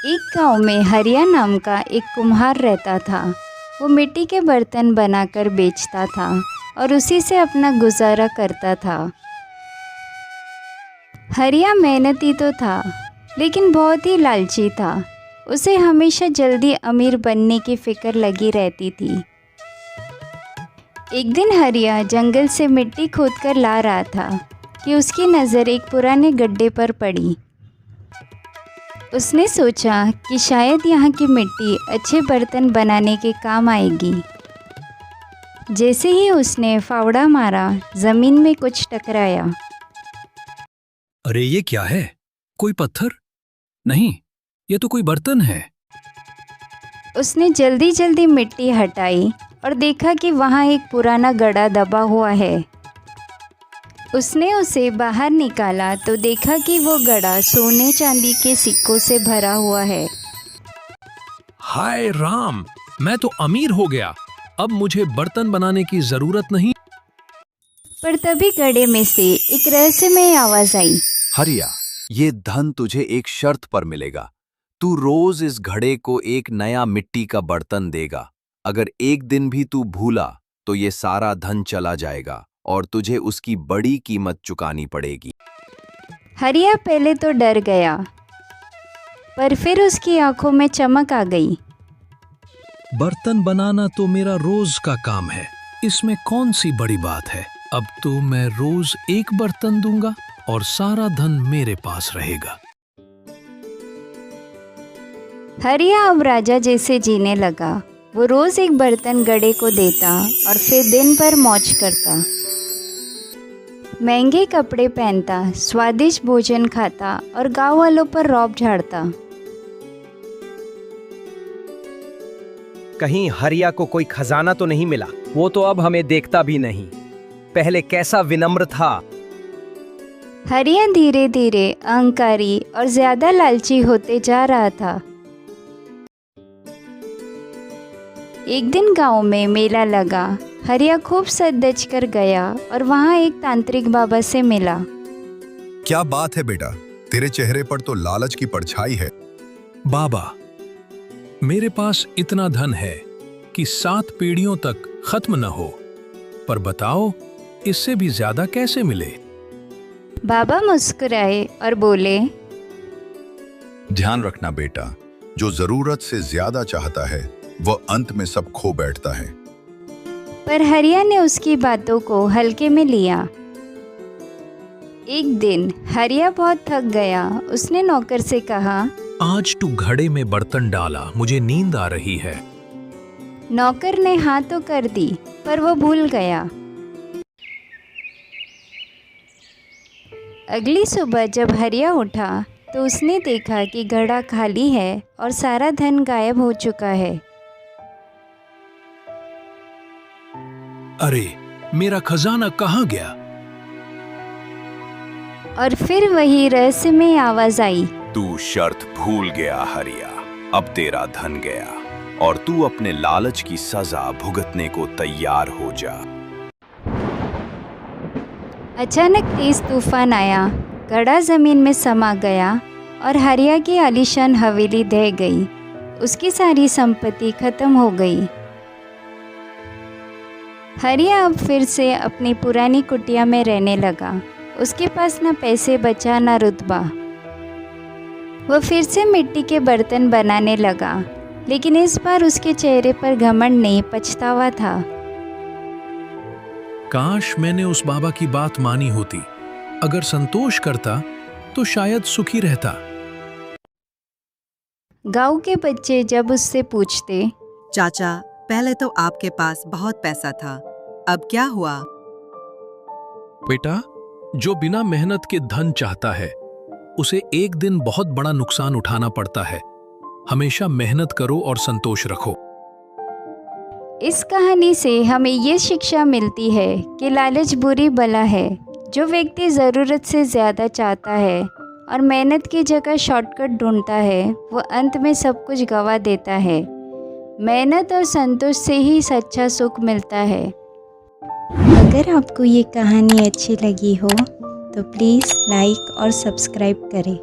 एक गांव में हरिया नाम का एक कुम्हार रहता था। वो मिट्टी के बर्तन बनाकर बेचता था और उसी से अपना गुजारा करता था। हरिया मेहनती तो था, लेकिन बहुत ही लालची था। उसे हमेशा जल्दी अमीर बनने की फिक्र लगी रहती थी। एक दिन हरिया जंगल से मिट्टी खोदकर ला रहा था कि उसकी नज़र एक पुराने गड्ढे पर पड़ी। उसने सोचा कि शायद यहाँ की मिट्टी अच्छे बर्तन बनाने के काम आएगी। जैसे ही उसने फावड़ा मारा, ज़मीन में कुछ टकराया। अरे ये क्या है? कोई पत्थर? नहीं, ये तो कोई बर्तन है। उसने जल्दी जल्दी मिट्टी हटाई और देखा कि वहाँ एक पुराना घड़ा दबा हुआ है। उसने उसे बाहर निकाला तो देखा कि वो घड़ा सोने चांदी के सिक्कों से भरा हुआ है। हाय राम, मैं तो अमीर हो गया। अब मुझे बर्तन बनाने की जरूरत नहीं। पर तभी घड़े में से एक रहस्यमय आवाज आई। हरिया, ये धन तुझे एक शर्त पर मिलेगा। तू रोज इस घड़े को एक नया मिट्टी का बर्तन देगा। अगर एक दिन भी तू भूला तो ये सारा धन चला जाएगा और तुझे उसकी बड़ी कीमत चुकानी पड़ेगी। हरिया पहले तो डर गया, पर फिर उसकी आंखों में चमक आ गई। बर्तन बनाना तो मेरा रोज का काम है, इसमें कौन सी बड़ी बात है। अब तो मैं रोज एक बर्तन दूंगा और सारा धन मेरे पास रहेगा। हरिया अब राजा जैसे जीने लगा। वो रोज एक बर्तन घड़े को देता और फिर दिन भर मौज करता। महंगे कपड़े पहनता, स्वादिष्ट भोजन खाता और गांव वालों पर रौब झाड़ता। कहीं हरिया को कोई खजाना तो नहीं मिला? वो तो अब हमें देखता भी नहीं। पहले कैसा विनम्र था। हरिया धीरे धीरे अहंकारी और ज्यादा लालची होते जा रहा था। एक दिन गांव में मेला लगा। हरिया खूब सज धज कर गया और वहां एक तांत्रिक बाबा से मिला। क्या बात है बेटा, तेरे चेहरे पर तो लालच की परछाई है। बाबा, मेरे पास इतना धन है कि 7 पीढ़ियों तक खत्म न हो, पर बताओ इससे भी ज्यादा कैसे मिले? बाबा मुस्कुराए और बोले, ध्यान रखना बेटा, जो जरूरत से ज्यादा चाहता है वह अंत में सब खो बैठता है। पर हरिया ने उसकी बातों को हल्के में लिया। एक दिन हरिया बहुत थक गया। उसने नौकर से कहा, आज तू घड़े में बर्तन डाला, मुझे नींद आ रही है। नौकर ने हाँ तो कर दी, पर वो भूल गया। अगली सुबह जब हरिया उठा तो उसने देखा कि घड़ा खाली है और सारा धन गायब हो चुका है। अरे, मेरा खजाना कहाँ गया? और फिर वही रहस्यमय आवाज आई। तू शर्त भूल गया हरिया, अब तेरा धन गया और तू अपने लालच की सजा भुगतने को तैयार हो जा। अचानक तेज तूफान आया। घड़ा जमीन में समा गया और हरिया की आलीशान हवेली ढह गई। उसकी सारी संपत्ति खत्म हो गई। हरिया अब फिर से अपनी पुरानी कुटिया में रहने लगा। उसके पास न पैसे बचा न रुतबा। वो फिर से मिट्टी के बर्तन बनाने लगा, लेकिन इस बार उसके चेहरे पर घमंड नहीं, पछतावा था। काश मैंने उस बाबा की बात मानी होती। अगर संतोष करता तो शायद सुखी रहता। गांव के बच्चे जब उससे पूछते, चाचा, पहले तो आपके पास बहुत पैसा था, अब क्या हुआ? बेटा, जो बिना मेहनत के धन चाहता है उसे एक दिन बहुत बड़ा नुकसान उठाना पड़ता है। हमेशा मेहनत करो और संतोष रखो। इस कहानी से हमें ये शिक्षा मिलती है कि लालच बुरी बला है। जो व्यक्ति ज़रूरत से ज़्यादा चाहता है और मेहनत की जगह शॉर्टकट ढूंढता है, वो अंत में सब कुछ गंवा देता है। मेहनत और संतोष से ही सच्चा सुख मिलता है। अगर आपको ये कहानी अच्छी लगी हो तो प्लीज़ लाइक और सब्सक्राइब करें।